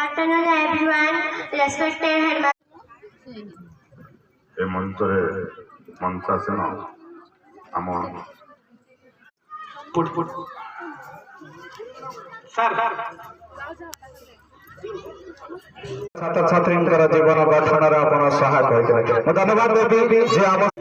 afternoon, everyone. Respected headmaster. ए मंचरे मंचासीन आम छात्र छात्री जीवन गठन आप सहायक होते धन्यवाद देवी जे आम